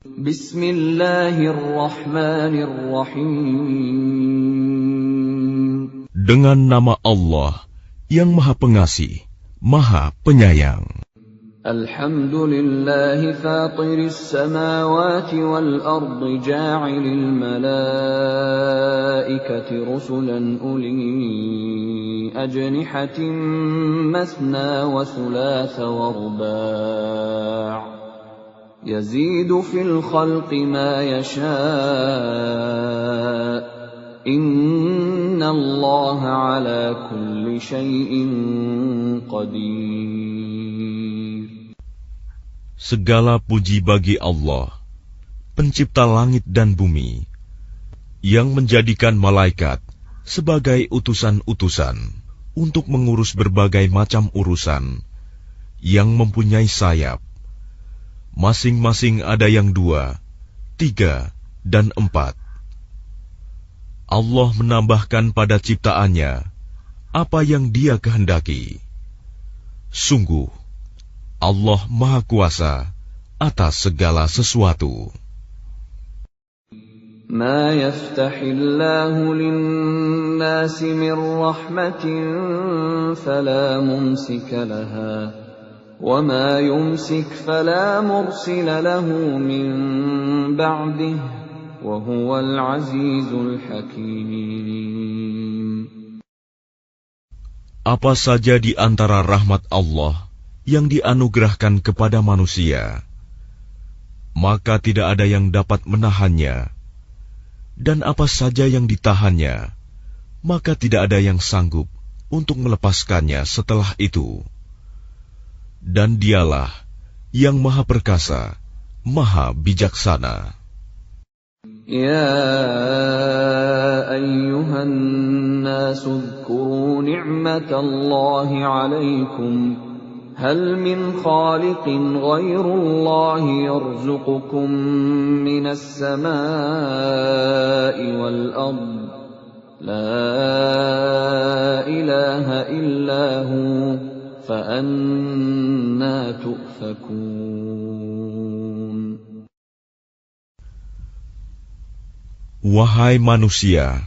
Bismillahirrahmanirrahim. Dengan nama Allah yang Maha Pengasih, Maha Penyayang. Alhamdulillahi fatiris samawati wal ardi ja'ilil malaikati rusulan uli ajnihatin masna wa thulatha wa ruba'. Yazidu fil khalqi ma yasha'. Innallaha ala kulli syai'in qadir. Segala puji bagi Allah, pencipta langit dan bumi, yang menjadikan malaikat sebagai utusan-utusan untuk mengurus berbagai macam urusan, yang mempunyai sayap. Masing-masing ada yang 2, 3, dan 4. Allah menambahkan pada ciptaannya apa yang Dia kehendaki. Sungguh, Allah Maha Kuasa atas segala sesuatu. Ma yaftahillahu lin-nasi min rahmatin fala mumsika laha, wa ma yumsik fala mursila lahu min ba'dih, wa huwal azizul hakim. Apa saja di antara rahmat Allah yang dianugerahkan kepada manusia, maka tidak ada yang dapat menahannya, dan apa saja yang ditahannya, maka tidak ada yang sanggup untuk melepaskannya setelah itu. Dan Dialah yang Maha Perkasa, Maha Bijaksana. Ya ayyuhan nasu dzkuru ni'matallahi 'alaikum. هل من خالق غير الله يرزقكم من السماء والأرض لا إله إلا هو فأنى تؤفكون. Wahai manusia,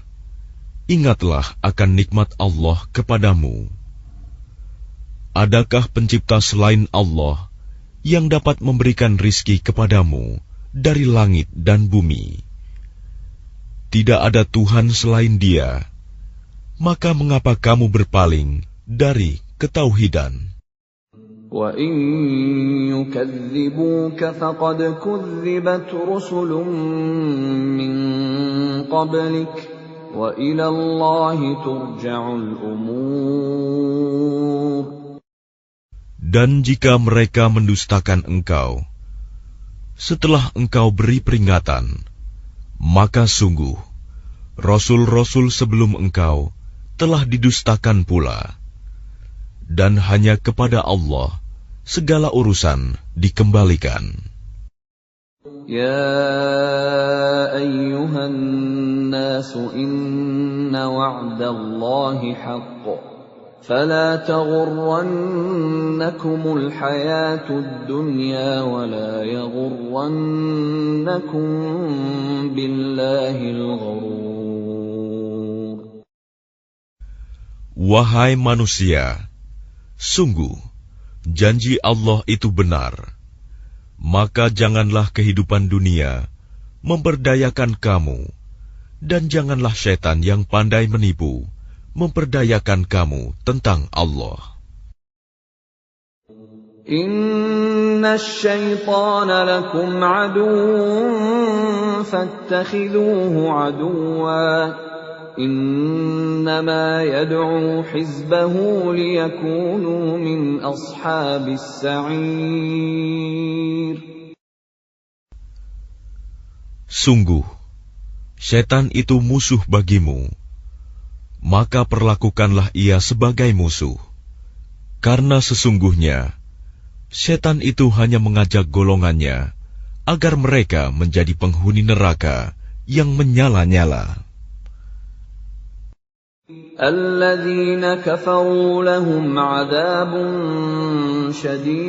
ingatlah akan nikmat Allah kepadamu. Adakah pencipta selain Allah yang dapat memberikan rizki kepadamu dari langit dan bumi? Tidak ada Tuhan selain Dia. Maka mengapa kamu berpaling dari ketauhidan? Wa in yukadzibuka faqad kudzibat rusulun min qablik wa ila Allahi turja'ul umur. Dan jika mereka mendustakan engkau, setelah engkau beri peringatan, maka sungguh, Rasul-Rasul sebelum engkau telah didustakan pula. Dan hanya kepada Allah segala urusan dikembalikan. Ya ayyuhan nasu inna wa'dallahi haqq. فلا تغرنكم الحياة الدنيا ولا يغرنكم بالله الغرور. Wahai manusia, sungguh janji Allah itu benar. Maka janganlah kehidupan dunia memperdayakan kamu, dan janganlah setan yang pandai menipu memperdayakan kamu tentang Allah. Inna syaitana lakum aduwwun fattakhidhuhu aduwwa. Innama yad'u hizbahu liyakunu min ashabis sa'ir. Sungguh, setan itu musuh bagimu. Maka perlakukanlah ia sebagai musuh, karena sesungguhnya setan itu hanya mengajak golongannya agar mereka menjadi penghuni neraka yang menyala-nyala. Alladzina kafaru lahum 'adzabun syadid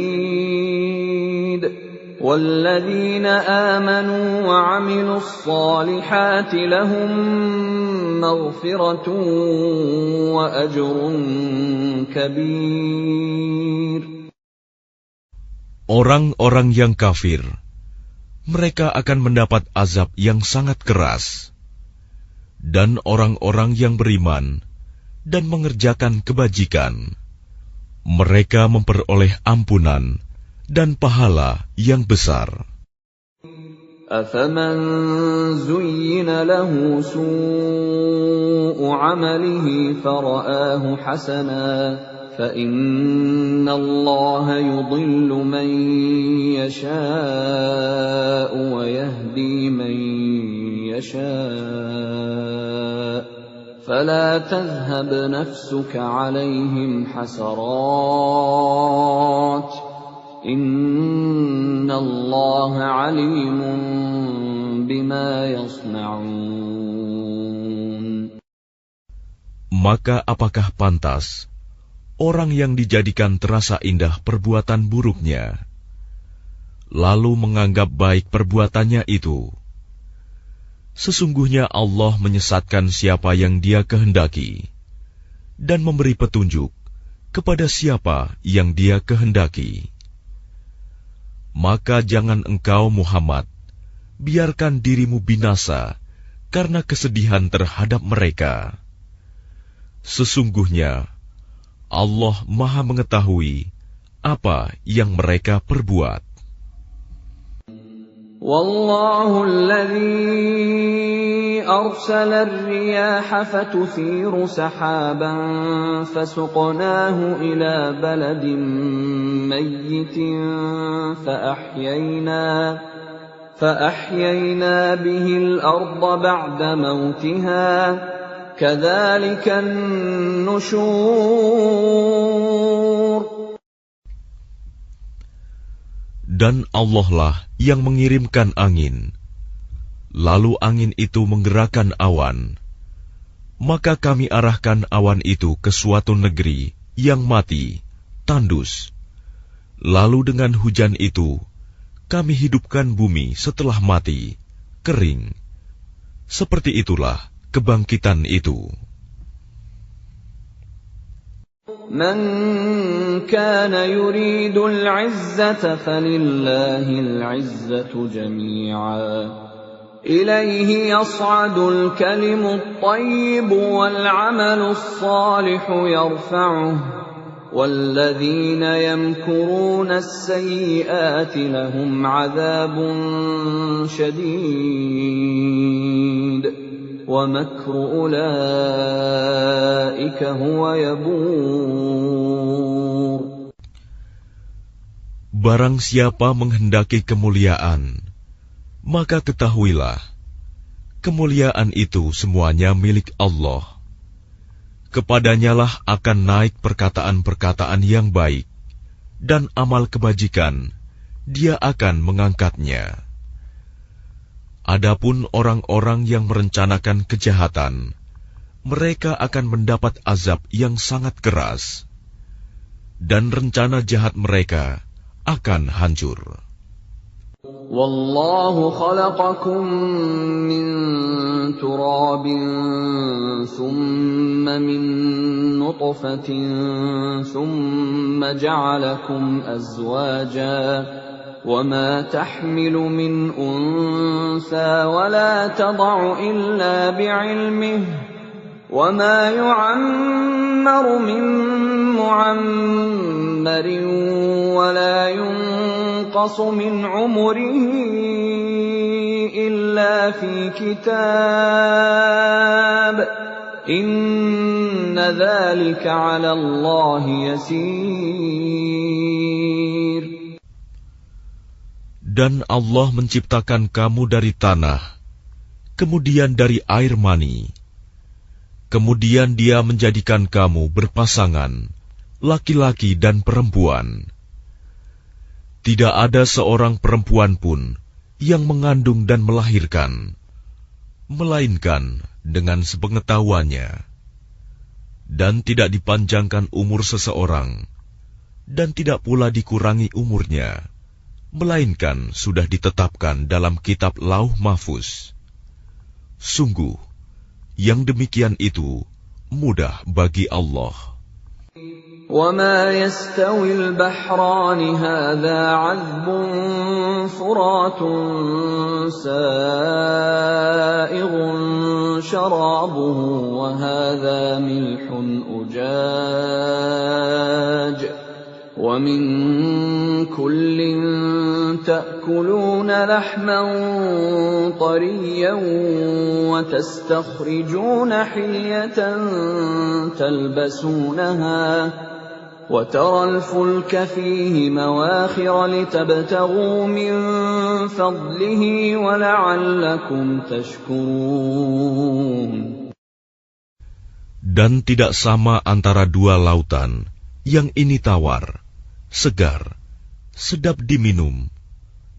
وَالَّذِينَ آمَنُوا وَعَمِلُوا الصَّالِحَاتِ لَهُم مَّغْفِرَةٌ وَأَجْرٌ كَبِيرٌ. Orang-orang yang kafir, mereka akan mendapat azab yang sangat keras. Dan orang-orang yang beriman dan mengerjakan kebajikan, mereka memperoleh ampunan dan pahala yang besar. أَفَمَنْ زُيِّنَ لَهُ سُوءُ عَمَلِهِ فَرَآهُ حَسَنًا فَإِنَّ اللَّهَ يُضِلُّ مَن يَشَاءُ وَيَهْدِي مَن يَشَاءُ فَلَا تَذْهَبْ نَفْسُكَ عَلَيْهِمْ حَسَرَاتٍ إِنَّ اللَّهَ عَلِيمٌ بِمَا يَصْنَعُونَ. Maka apakah pantas orang yang dijadikan terasa indah perbuatan buruknya, lalu menganggap baik perbuatannya itu? Sesungguhnya Allah menyesatkan siapa yang Dia kehendaki dan memberi petunjuk kepada siapa yang Dia kehendaki. Maka jangan engkau Muhammad biarkan dirimu binasa karena kesedihan terhadap mereka. Sesungguhnya Allah Maha mengetahui apa yang mereka perbuat. وَاللَّهُ الَّذِي أَرْسَلَ الرِّيَاحَ فَتُثِيرُ سَحَابًا فَسُقْنَاهُ إِلَى بَلَدٍ مَّيِّتٍ فَأَحْيَيْنَا بِهِ الْأَرْضَ بَعْدَ مَوْتِهَا كَذَلِكَ النُّشُورُ. Dan Allah lah yang mengirimkan angin, lalu angin itu menggerakkan awan, maka kami arahkan awan itu ke suatu negeri yang mati, tandus. Lalu dengan hujan itu, kami hidupkan bumi setelah mati, kering. Seperti itulah kebangkitan itu. مَنْ كَانَ يُرِيدُ الْعِزَّةَ فَلِلَّهِ الْعِزَّةُ جَمِيعًا إِلَيْهِ يَصْعَدُ الْكَلِمُ الطَّيِّبُ وَالْعَمَلُ الصَّالِحُ يَرْفَعُهُ وَالَّذِينَ يَمْكُرُونَ السَّيِّئَاتِ لَهُمْ عَذَابٌ شَدِيدٌ وَمَكْرُ أُولَئِكَ هُوَ يَبُورُ. Barang siapa menghendaki kemuliaan, maka ketahuilah, kemuliaan itu semuanya milik Allah. Kepadanyalah akan naik perkataan-perkataan yang baik, dan amal kebajikan, Dia akan mengangkatnya. Adapun orang-orang yang merencanakan kejahatan, mereka akan mendapat azab yang sangat keras, dan rencana jahat mereka akan hancur. Wallahu khalaqakum min turabin thumma min nutfatin thumma ja'alakum azwaja وَمَا تَحْمِلُ مِنْ أُنْثَى وَلَا تَضَعُ إِلَّا بِعِلْمِهِ وَمَا يُعَمَّرُ مِنْ مُعَمَّرٍ وَلَا يُنْقَصُ مِنْ عُمُرِهِ إِلَّا فِي كِتَابٍ إِنَّ ذَلِكَ عَلَى اللَّهِ يَسِيرٌ. Dan Allah menciptakan kamu dari tanah, kemudian dari air mani. Kemudian Dia menjadikan kamu berpasangan, laki-laki dan perempuan. Tidak ada seorang perempuan pun yang mengandung dan melahirkan, melainkan dengan sepengetahuannya. Dan tidak dipanjangkan umur seseorang, dan tidak pula dikurangi umurnya, melainkan sudah ditetapkan dalam kitab Lauh Mahfuz. Sungguh, yang demikian itu mudah bagi Allah. وَمَا يَسْتَوِي الْبَحْرَانِ هَذَا عَذْبٌ فُرَاتٌ سَائِغٌ شَرَابُهُ وَهَذَا مِلْحٌ أُجَاجٌ وَمِنْ كُلٍّ تَأْكُلُونَ لَحْمًا طَرِيًّا وَتَسْتَخْرِجُونَ حِلْيَةً تَلْبَسُونَهَا وَتَرَى الْفُلْكَ فِيهِ مَوَاخِرَ لِتَبْتَغُوا مِنْ فَضْلِهِ وَلَعَلَّكُمْ تَشْكُرُونَ. Dan tidak sama antara dua lautan, yang ini tawar, segar, sedap diminum,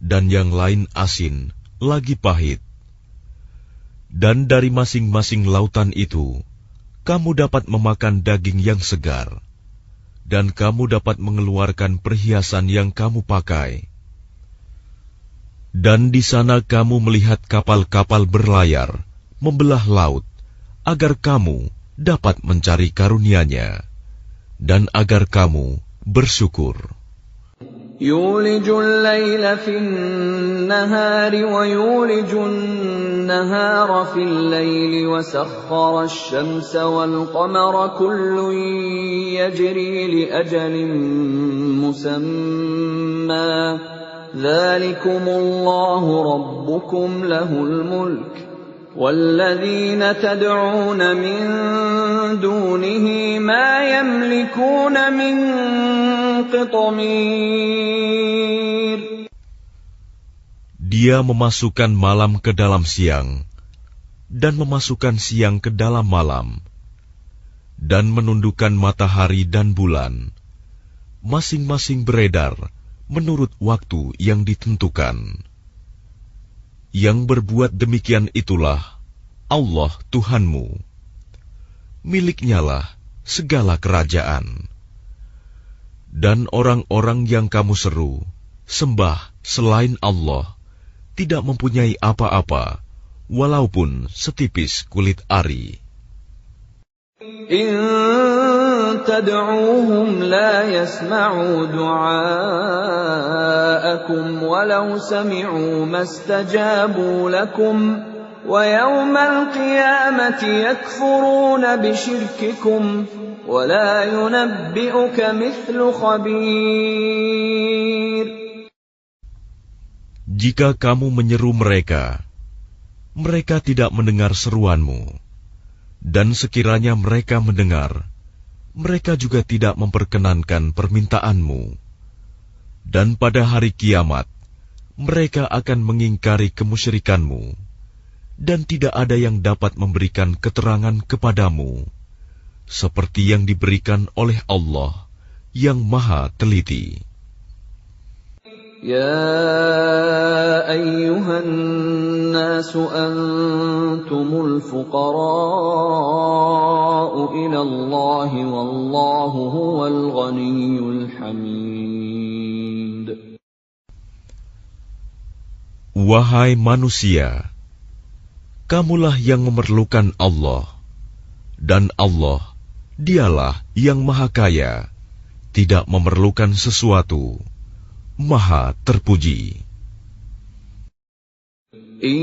dan yang lain asin, lagi pahit. Dan dari masing-masing lautan itu, kamu dapat memakan daging yang segar, dan kamu dapat mengeluarkan perhiasan yang kamu pakai. Dan di sana kamu melihat kapal-kapal berlayar, membelah laut, agar kamu dapat mencari karunia-Nya, dan agar kamu bersyukur. يُولِجُ اللَّيْلَ فِي النَّهَارِ وَيُولِجُ النَّهَارَ فِي اللَّيْلِ وَسَخَّرَ الشَّمْسَ وَالْقَمَرَ كُلٌّ يَجْرِي لِأَجَلٍ مُّسَمًّى ذَلِكُمُ اللَّهُ رَبُّكُمْ لَهُ الْمُلْكُ وَالَّذِينَ تَدْعُونَ مِن دُونِهِ مَا يَمْلِكُونَ مِن قِطْمِيرٍ. Dia memasukkan malam ke dalam siang, dan memasukkan siang ke dalam malam, dan menundukkan matahari dan bulan, masing-masing beredar menurut waktu yang ditentukan. Yang berbuat demikian itulah Allah Tuhanmu. Miliknyalah segala kerajaan. Dan orang-orang yang kamu seru, sembah selain Allah, tidak mempunyai apa-apa, walaupun setipis kulit ari. إِن تَدْعُوهُمْ لَا يَسْمَعُوا دُعَاءَكُمْ وَلَوْ سَمِعُوا مَا اسْتَجَابُوا لَكُمْ وَيَوْمَ الْقِيَامَةِ يَكْفُرُونَ بِشِرْكِكُمْ وَلَا يُنَبِّئُكَ مِثْلُ خَبِيرٍ. Jika kamu menyeru mereka, mereka tidak mendengar seruanmu. Dan sekiranya mereka mendengar, mereka juga tidak memperkenankan permintaanmu. Dan pada hari kiamat, mereka akan mengingkari kemusyrikanmu, dan tidak ada yang dapat memberikan keterangan kepadamu, seperti yang diberikan oleh Allah yang Maha Teliti. يَا أَيُّهَا النَّاسُ أَنْتُمُ الْفُقَرَاءُ إِلَى اللَّهِ وَاللَّهُ هُوَ الْغَنِيُّ الْحَمِيدُ. Wahai manusia, kamulah yang memerlukan Allah, dan Allah, Dialah yang Maha Kaya, tidak memerlukan sesuatu, Maha terpuji. إِن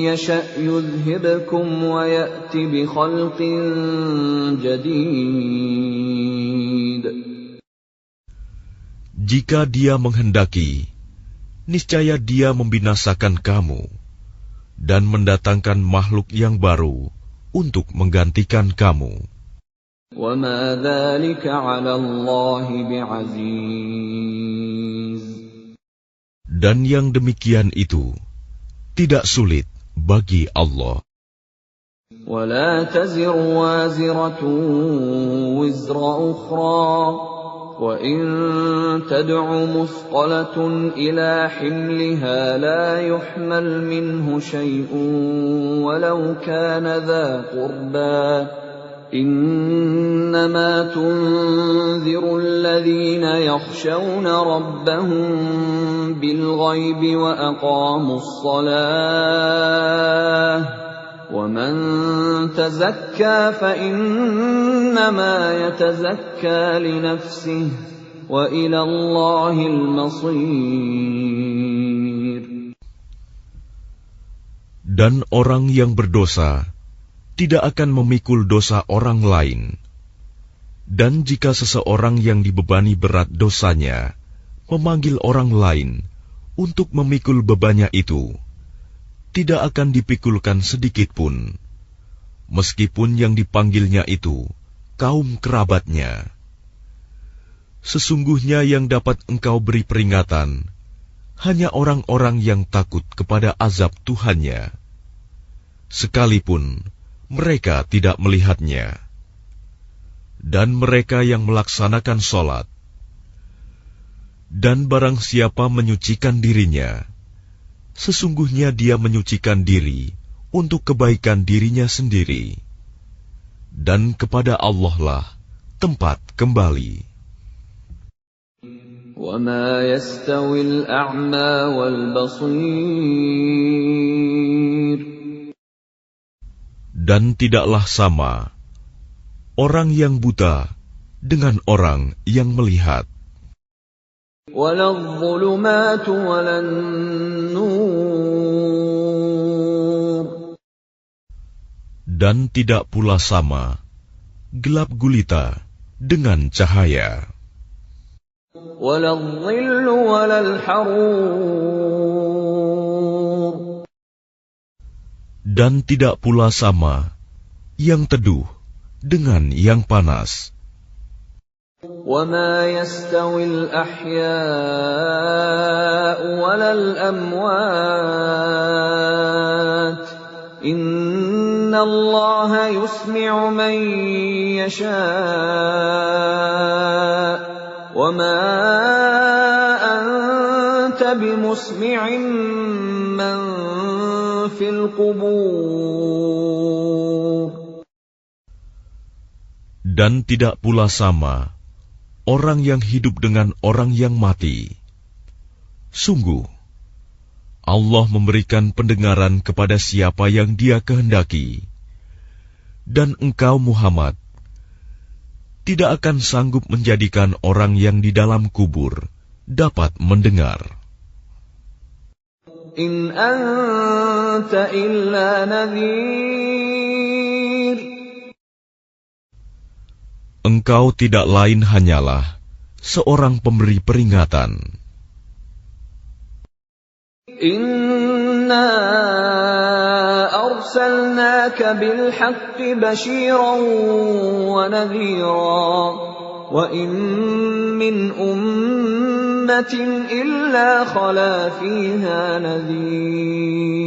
يَشَأْ يُذْهِبْكُمْ وَيَأْتِ بِخَلْقٍ جَدِيدٍ. Jika Dia menghendaki, niscaya Dia membinasakan kamu dan mendatangkan makhluk yang baru untuk menggantikan kamu. وَمَا ذَلِكَ عَلَى اللَّهِ بِعَزِيزٍ. Dan yang demikian itu tidak sulit bagi Allah. وَلَا تَزِرُ وَازِرَةٌ وِزْرَ أُخْرَى وَإِن تَدْعُ مُثْقَلَةٌ إِلَى حِمْلِهَا لَا يُحْمَلْ مِنْهُ شَيْءٌ وَلَوْ كَانَ ذَا قُرْبَى إنما تنذر الذين يخشون ربهم بالغيب وأقاموا الصلاة ومن تزكى فإنما يتزكى لنفسه وإلى الله المصير. Dan orang yang berdosa tidak akan memikul dosa orang lain. Dan jika seseorang yang dibebani berat dosanya memanggil orang lain untuk memikul bebannya itu, tidak akan dipikulkan sedikit pun, meskipun yang dipanggilnya itu kaum kerabatnya. Sesungguhnya yang dapat engkau beri peringatan hanya orang-orang yang takut kepada azab Tuhannya, sekalipun mereka tidak melihatnya. Dan mereka yang melaksanakan sholat. Dan barang siapa menyucikan dirinya, sesungguhnya dia menyucikan diri untuk kebaikan dirinya sendiri. Dan kepada Allah lah tempat kembali. وَمَا يَسْتَوِي الْأَعْمَى وَالْبَصِيرُ. Dan tidaklah sama orang yang buta dengan orang yang melihat. وَلَا الظُّلُمَاتُ وَلَا النُّورُ. Dan tidak pula sama gelap gulita dengan cahaya. وَلَا الظِّلُّ وَلَا الْحَرُورُ. Dan tidak pula sama yang teduh dengan yang panas. وَمَا يَسْتَوِي الْأَحْيَاءُ وَلَا الْأَمْوَاتُ إِنَّ اللَّهَ يُسْمِعُ مَن يَشَاءُ وَمَا أَنتَ بِمُسْمِعٍ مَّن فِي الْقُبُورِ. Dan tidak pula sama orang yang hidup dengan orang yang mati. Sungguh, Allah memberikan pendengaran kepada siapa yang Dia kehendaki. Dan engkau Muhammad tidak akan sanggup menjadikan orang yang di dalam kubur dapat mendengar. In anta illa nadhir. Engkau tidak lain hanyalah seorang pemberi peringatan. Inna arsalnaka bil haqqi bashiran wa nadhira wa in min ummatin illa khala fiha nadhir.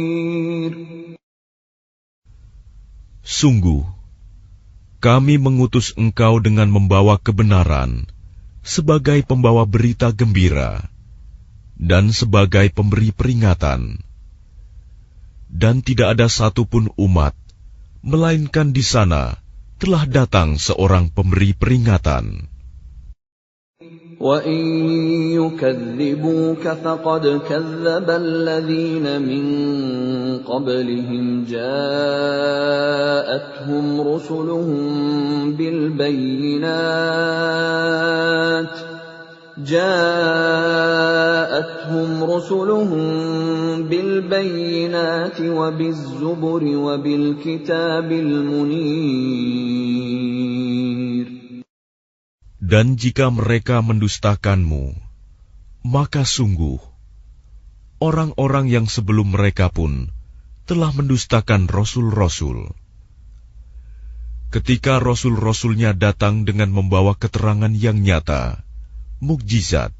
Sungguh, kami mengutus engkau dengan membawa kebenaran sebagai pembawa berita gembira dan sebagai pemberi peringatan. Dan tidak ada satupun umat, melainkan di sana telah datang seorang pemberi peringatan. وَإِن يُكَذِّبُوكَ فَقَدْ كَذَّبَ الَّذِينَ مِن قَبْلِهِمْ جَاءَتْهُمْ رُسُلُهُم بِالْبَيِّنَاتِ وَبِالزُّبُرِ وَبِالْكِتَابِ الْمُنِيرِ. Dan jika mereka mendustakanmu, maka sungguh orang-orang yang sebelum mereka pun telah mendustakan rasul-rasul. Ketika rasul-rasulnya datang dengan membawa keterangan yang nyata, mukjizat,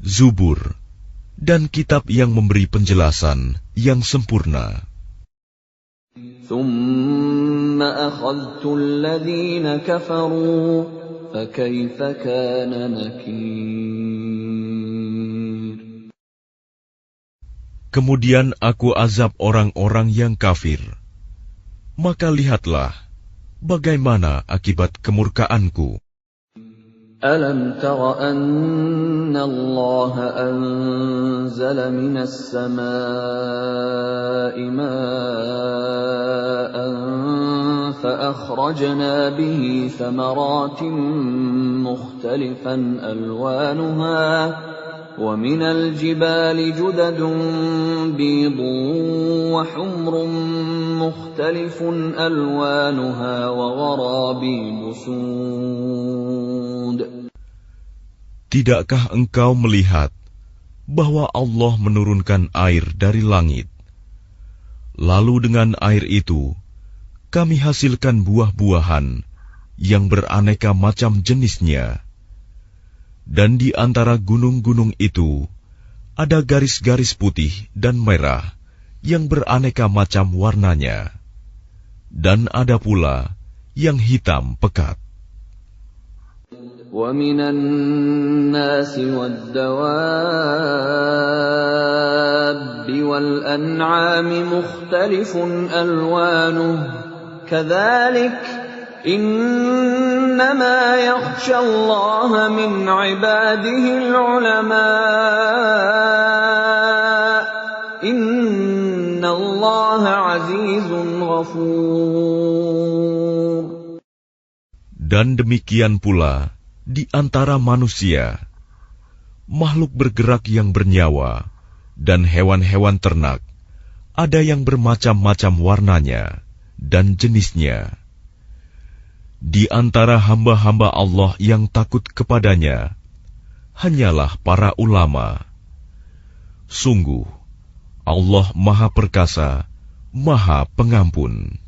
zubur, dan kitab yang memberi penjelasan yang sempurna. ثُمَّ أَخَذْتُ الَّذِينَ كَفَرُوا فَكَيْفَ كَانَ نَكِيرِ. Kemudian aku azab orang-orang yang kafir. Maka lihatlah bagaimana akibat kemurkaanku? أَلَمْ تَرَ أَنَّ اللَّهَ أَنزَلَ مِنَ السَّمَاءِ مَاءً فَأَخْرَجْنَا بِهِ ثَمَرَاتٍ مُخْتَلِفًا أَلْوَانُهَا وَمِنَ الْجِبَالِ جُدَدٌ بِيضٌ وَحُمْرٌ مُخْتَلِفٌ أَلْوَانُهَا وَغَرَابِيبُ سُودٌ. Tidakkah engkau melihat bahwa Allah menurunkan air dari langit? Lalu dengan air itu kami hasilkan buah-buahan yang beraneka macam jenisnya. Dan di antara gunung-gunung itu ada garis-garis putih dan merah yang beraneka macam warnanya. Dan ada pula yang hitam pekat. وَمِنَ النَّاسِ وَالدَّوَابِّ وَالْأَنْعَامِ مُخْتَلِفٌ أَلْوَانُهُ كَذَلِكَ إِنَّمَا يَخْشَى اللَّهَ مِنْ عِبَادِهِ الْعُلَمَاءُ إِنَّ اللَّهَ عَزِيزٌ غَفُورٌ. Dan demikian pula di antara manusia, makhluk bergerak yang bernyawa, dan hewan-hewan ternak, ada yang bermacam-macam warnanya dan jenisnya. Di antara hamba-hamba Allah yang takut kepadanya, hanyalah para ulama. Sungguh, Allah Maha Perkasa, Maha Pengampun.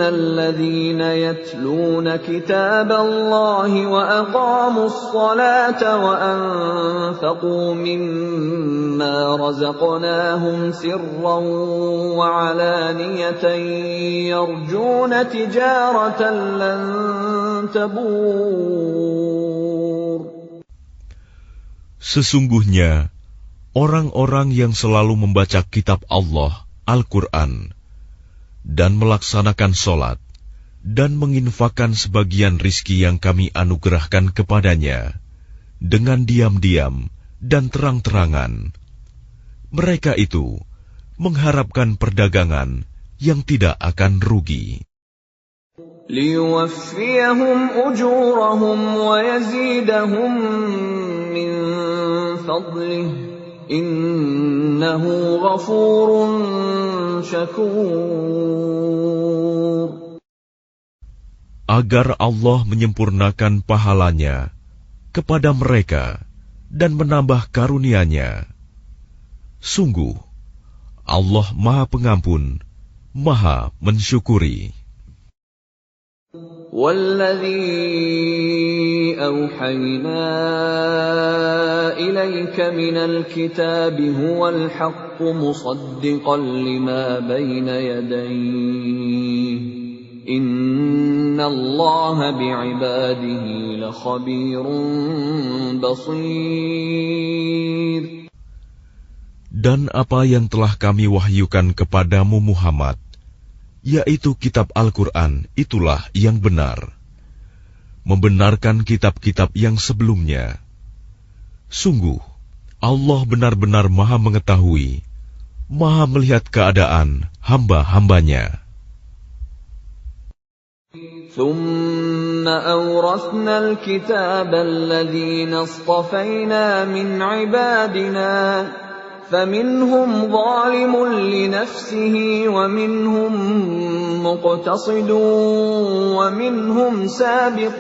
الذين يتلون كتاب الله وأقاموا الصلاة وأنفقوا مما رزقناهم سرا وعلانية يرجون تجارة لن تبور. Sesungguhnya orang-orang yang selalu membaca kitab Allah, Al-Quran, dan melaksanakan sholat, dan menginfakkan sebagian rizki yang kami anugerahkan kepadanya, dengan diam-diam dan terang-terangan. Mereka itu mengharapkan perdagangan yang tidak akan rugi. لِيُوَفِّيَهُمْ أُجُورَهُمْ وَيَزِيدَهُمْ مِنْ فَضْلِهِ Innahu ghafurun syakur. Agar Allah menyempurnakan pahalanya kepada mereka dan menambah karunia-Nya. Sungguh, Allah Maha Pengampun, Maha Mensyukuri. وَالَّذِي أَوْحَيْنَا إِلَيْكَ مِنَ الْكِتَابِ هُوَ الْحَقُّ مُصَدِّقًا لِمَا بَيْنَ يَدَيْهِ إِنَّ اللَّهَ بِعِبَادِهِ لَخَبِيرٌ بَصِيرٌ. Dan apa yang telah kami wahyukan kepadamu Muhammad, yaitu kitab Al-Quran, itulah yang benar, membenarkan kitab-kitab yang sebelumnya. Sungguh, Allah benar-benar Maha mengetahui, Maha melihat keadaan hamba-hambanya. ثُمَّ أَوْرَثْنَا الْكِتَابَ الَّذِينَ اصْطَفَيْنَا مِنْ عِبَادِنَا فَمِنْهُمْ ظَالِمٌ لِنَفْسِهِ وَمِنْهُمْ مُقْتَصِدٌ وَمِنْهُمْ سَابِقٌ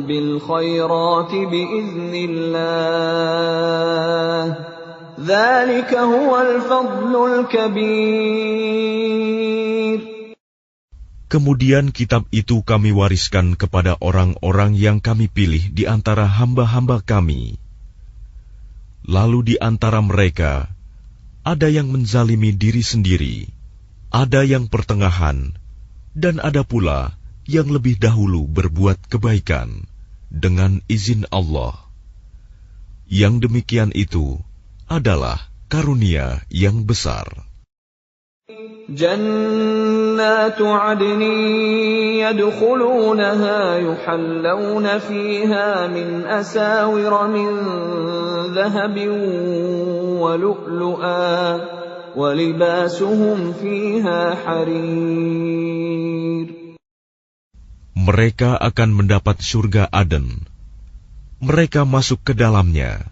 بِالْخَيْرَاتِ بِإِذْنِ اللَّهِ ذَلِكَ هُوَ الْفَضْلُ الْكَبِيرُ. Kemudian kitab itu kami wariskan kepada orang-orang yang kami pilih di antara hamba-hamba kami. Lalu di antara mereka, ada yang menzalimi diri sendiri, ada yang pertengahan, dan ada pula yang lebih dahulu berbuat kebaikan dengan izin Allah. Yang demikian itu adalah karunia yang besar. جنات عدن يدخلونها يحلون فيها من أساور من ذهب ولؤلؤا ولباسهم فيها حرير. Mereka akan mendapat surga Aden. Mereka masuk ke dalamnya.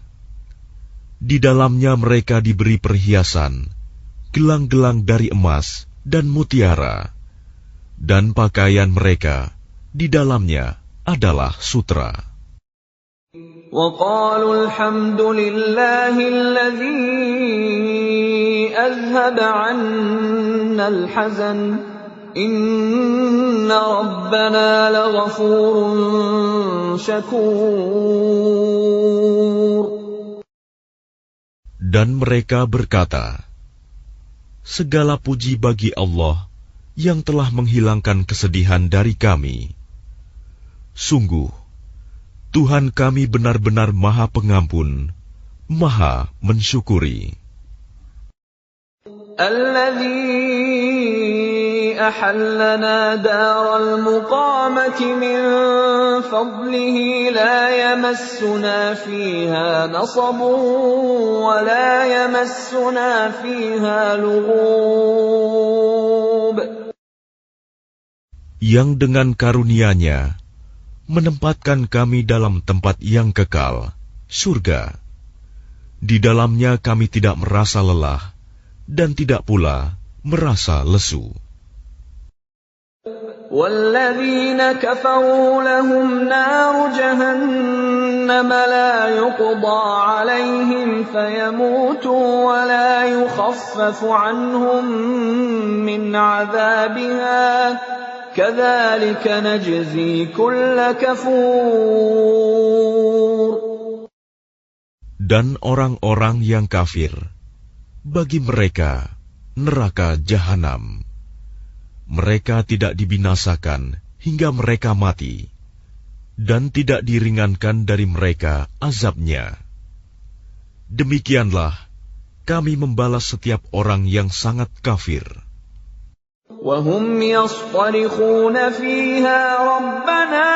Di dalamnya mereka diberi perhiasan, gelang-gelang dari emas dan mutiara, dan pakaian mereka di dalamnya adalah sutra. وَقَالُوا الْحَمْدُ لِلَّهِ الَّذِي أَذْهَبَ عَنَّا الْحَزَنَ إِنَّ رَبَّنَا لَغَفُورٌ شَكُورٌ. Dan mereka berkata, segala puji bagi Allah yang telah menghilangkan kesedihan dari kami. Sungguh, Tuhan kami benar-benar Maha Pengampun, Maha Mensyukuri. الذي أحلنا دار المقامة من فضله لا يمسنا فيها نصب ولا يمسنا فيها لغوب. Yang dengan karunia-Nya menempatkan kami dalam tempat yang kekal, surga. Di dalamnya kami tidak merasa lelah dan tidak pula merasa lesu. وَالَّذِينَ كَفَرُوا لَهُمْ نَارُ جَهَنَّمَ لَا يُقْضَى عَلَيْهِمْ فَيَمُوتُوا وَلَا يُخَفَّفُ عَنْهُمْ مِنْ عَذَابِهَا كَذَلِكَ نَجْزِي كُلَّ كَفُورٍ. Dan orang-orang yang kafir, bagi mereka neraka jahanam. Mereka tidak dibinasakan hingga mereka mati, dan tidak diringankan dari mereka azabnya. Demikianlah kami membalas setiap orang yang sangat kafir. وَهُمْ يَصْطَرِخُونَ فِيهَا رَبَّنَا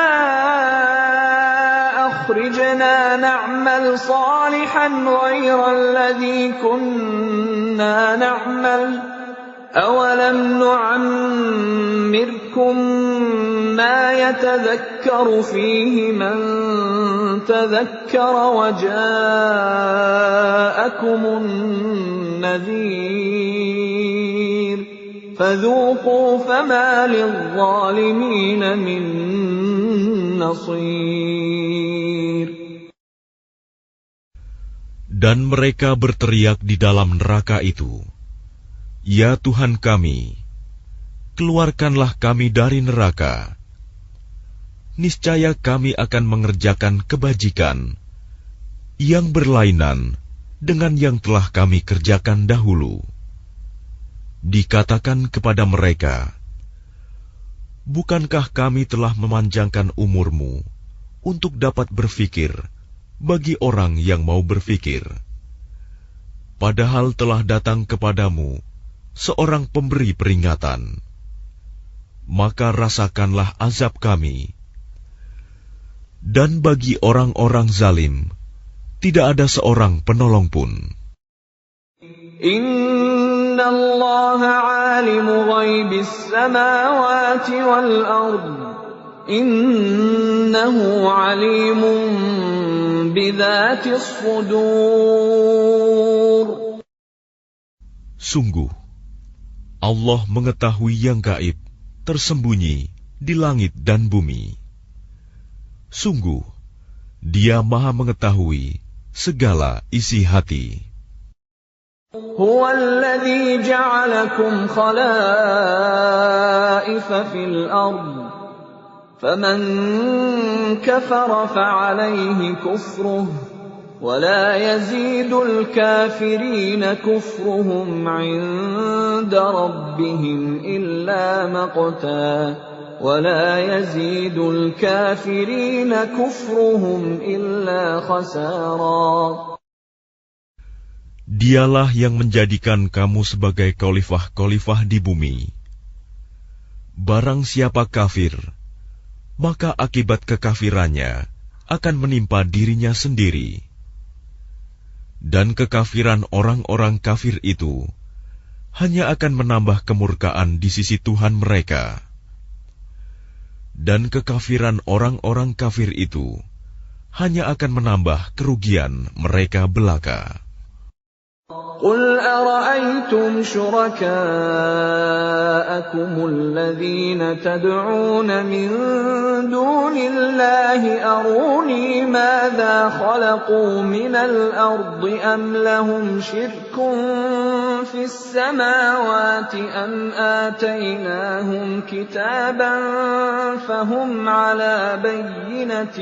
أَخْرِجْنَا نَعْمَلْ صَالِحًا غَيْرَ الَّذِي كُنَّا نَعْمَلُ أَوَلَمْ نُعَمِّرْكُم مَّا يَتَذَكَّرُ فِيهِ مَن تَذَكَّرَ وَجَاءَكُمُ النَّذِيرُ فَذُوقُوا فَمَا لِلظَّالِمِينَ مِن نَّصِيرٍ. Dan mereka berteriak di dalam neraka itu, ya Tuhan kami, keluarkanlah kami dari neraka. Niscaya kami akan mengerjakan kebajikan yang berlainan dengan yang telah kami kerjakan dahulu. Dikatakan kepada mereka, bukankah kami telah memanjangkan umurmu untuk dapat berfikir bagi orang yang mau berfikir? Padahal telah datang kepadamu seorang pemberi peringatan. Maka rasakanlah azab kami. Dan bagi orang-orang zalim, tidak ada seorang penolong pun. Inna Allah alimu ghaibis samawati wal ard. Innahu alimun bidzatis sudur. Sungguh, Allah mengetahui yang gaib, tersembunyi di langit dan bumi. Sungguh, Dia Maha mengetahui segala isi hati. Huwa alladhi ja'alakum khalaifa fil ard. Faman kafara fa'alayhi kufruh. ولا يزيد الكافرين كفرهم عند ربهم إلا مقتا ولا يزيد الكافرين كفرهم إلا خسارا. Dialah yang menjadikan kamu sebagai khalifah-khalifah di bumi. Barang siapa kafir, maka akibat kekafirannya akan menimpa dirinya sendiri. Dan kekafiran orang-orang kafir itu hanya akan menambah kemurkaan di sisi Tuhan mereka. Dan kekafiran orang-orang kafir itu hanya akan menambah kerugian mereka belaka. قل أرأيتم شركاءكم الذين تدعون من دون الله أروني ماذا خلقوا من الأرض أم لهم شرك في السماوات أم آتيناهم كتابا فهم على بينة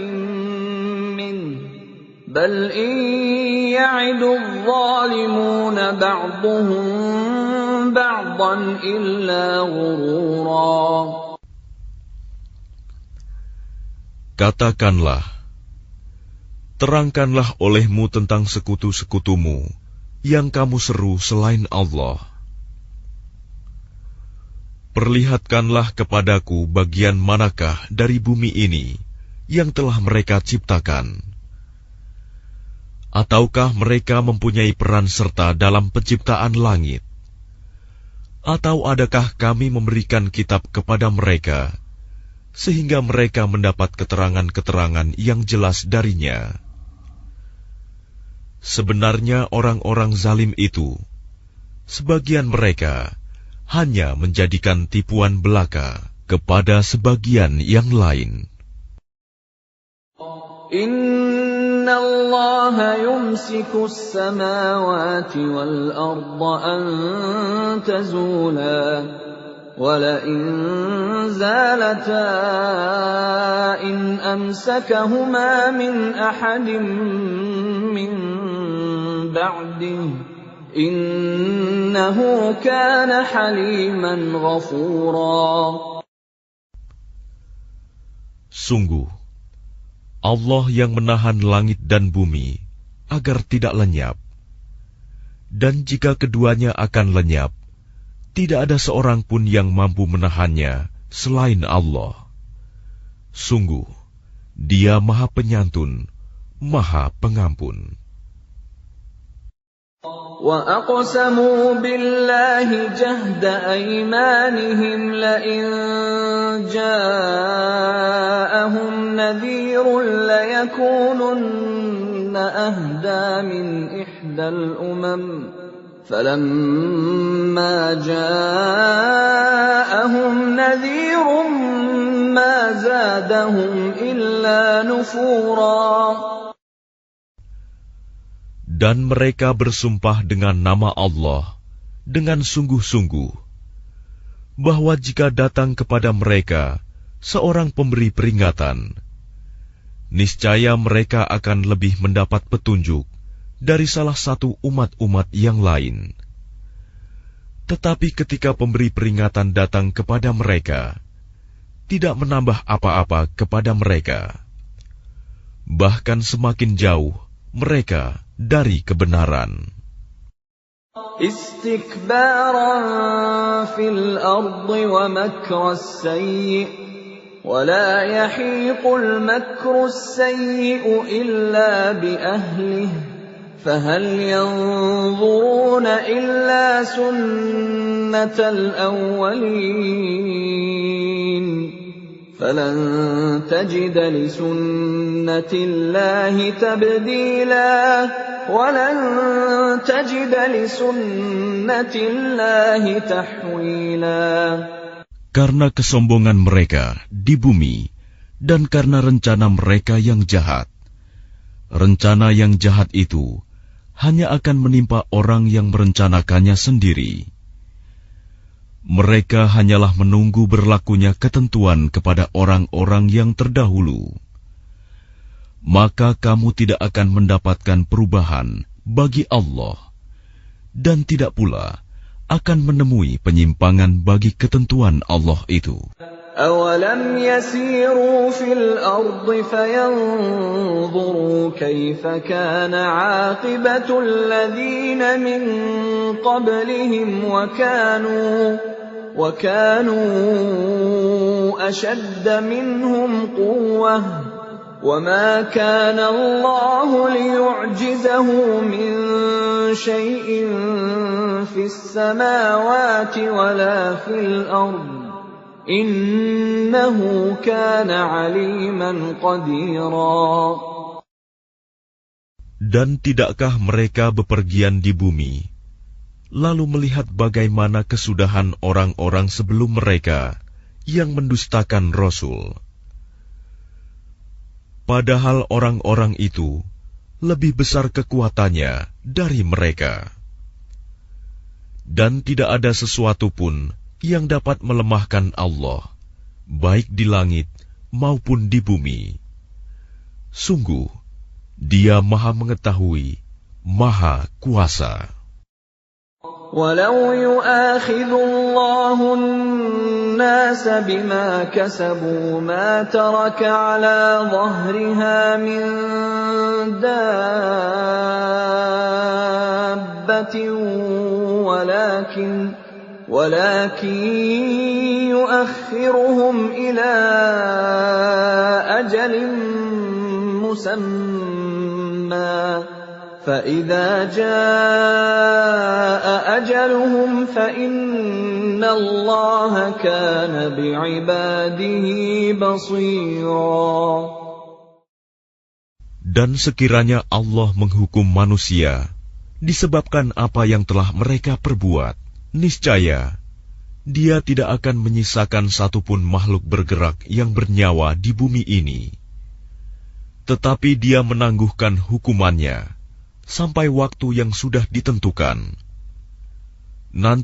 منه بل إن يعد الظالمون بعضهم بعضا إلا غرورا. Katakanlah, terangkanlah olehmu tentang sekutu-sekutumu yang kamu seru selain Allah. Perlihatkanlah kepadaku bagian manakah dari bumi ini yang telah mereka ciptakan. Ataukah mereka mempunyai peran serta dalam penciptaan langit? Atau adakah kami memberikan kitab kepada mereka, sehingga mereka mendapat keterangan-keterangan yang jelas darinya? Sebenarnya orang-orang zalim itu, sebagian mereka hanya menjadikan tipuan belaka kepada sebagian yang lain. Inna Allah yumsiku as-samawati wal arda an tazula wa la in zalata in amsakahuma min ahadin min ba'dihi innahu kana haliman ghafura. Sungguh Allah yang menahan langit dan bumi agar tidak lenyap. Dan jika keduanya akan lenyap, tidak ada seorang pun yang mampu menahannya selain Allah. Sungguh, Dia Maha Penyantun, Maha Pengampun. وَأَقْسَمُوا بِاللَّهِ جَهْدَ أَيْمَانِهِمْ لَئِن جَاءَهُمْ نَذِيرٌ لَيَكُونُنَّ أَهْدَىٰ مِنْ إِحْدَى الْأُمَمِ فَلَمَّا جَاءَهُمْ نَذِيرٌ مَا زَادَهُمْ إِلَّا نُفُورًا. Dan mereka bersumpah dengan nama Allah dengan sungguh-sungguh, bahwa jika datang kepada mereka seorang pemberi peringatan, niscaya mereka akan lebih mendapat petunjuk dari salah satu umat-umat yang lain. Tetapi ketika pemberi peringatan datang kepada mereka, tidak menambah apa-apa kepada mereka, bahkan semakin jauh mereka dari kebenaran. Istikbaran fil ardi wa makras sayyi wa la yahiqul makras sayyi illa bi ahlihi fahal yanzuruna illa sunnatal awwalin فَلَن تَجِدَ لِسُنَّةِ اللَّهِ تَبْدِيلًا وَلَن تَجِدَ لِسُنَّةِ اللَّهِ تَحْوِيلًا. Karena kesombongan mereka di bumi dan karena rencana mereka yang jahat. Rencana yang jahat itu hanya akan menimpa orang yang merencanakannya sendiri. Mereka hanyalah menunggu berlakunya ketentuan kepada orang-orang yang terdahulu. Maka kamu tidak akan mendapatkan perubahan bagi Allah, dan tidak pula akan menemui penyimpangan bagi ketentuan Allah itu. أَوَلَمْ يَسِيرُوا فِي الْأَرْضِ فَيَنظُرُوا كَيْفَ كَانَ عَاقِبَةُ الَّذِينَ مِن قَبْلِهِمْ وَكَانُوا أَشَدَّ مِنْهُمْ قُوَّةً وَمَا كَانَ اللَّهُ لِيُعْجِزَهُ مِن شَيْءٍ فِي السَّمَاوَاتِ وَلَا فِي الْأَرْضِ إِنَّهُ كَانَ عَلِيمًا قَدِيرًا. Dan tidakkah mereka bepergian di bumi, lalu melihat bagaimana kesudahan orang-orang sebelum mereka yang mendustakan Rasul? Padahal orang-orang itu lebih besar kekuatannya dari mereka. Dan tidak ada sesuatu pun yang dapat melemahkan Allah, baik di langit maupun di bumi. Sungguh, Dia Maha Mengetahui, Maha Kuasa. وَلَوْ يُؤَاخِذُ اللَّهُ النَّاسَ بِمَا كَسَبُوا مَا تَرَكَ عَلَى ظَهْرِهَا مِن دَابَّةٍ وَلَكِن يُؤَخِّرُهُمْ إِلَى أَجَلٍ مُّسَمًّى فَإِذَا جَاءَ أَجَلُهُمْ فَإِنَّ اللَّهَ كَانَ بِعِبَادِهِ بَصِيرًا. Dan sekiranya Allah menghukum manusia disebabkan apa yang telah mereka perbuat, niscaya Dia tidak akan menyisakan satupun makhluk bergerak yang bernyawa di bumi ini. Tetapi Dia menangguhkan hukumannya sampai waktu yang sudah ditentukan. Nanti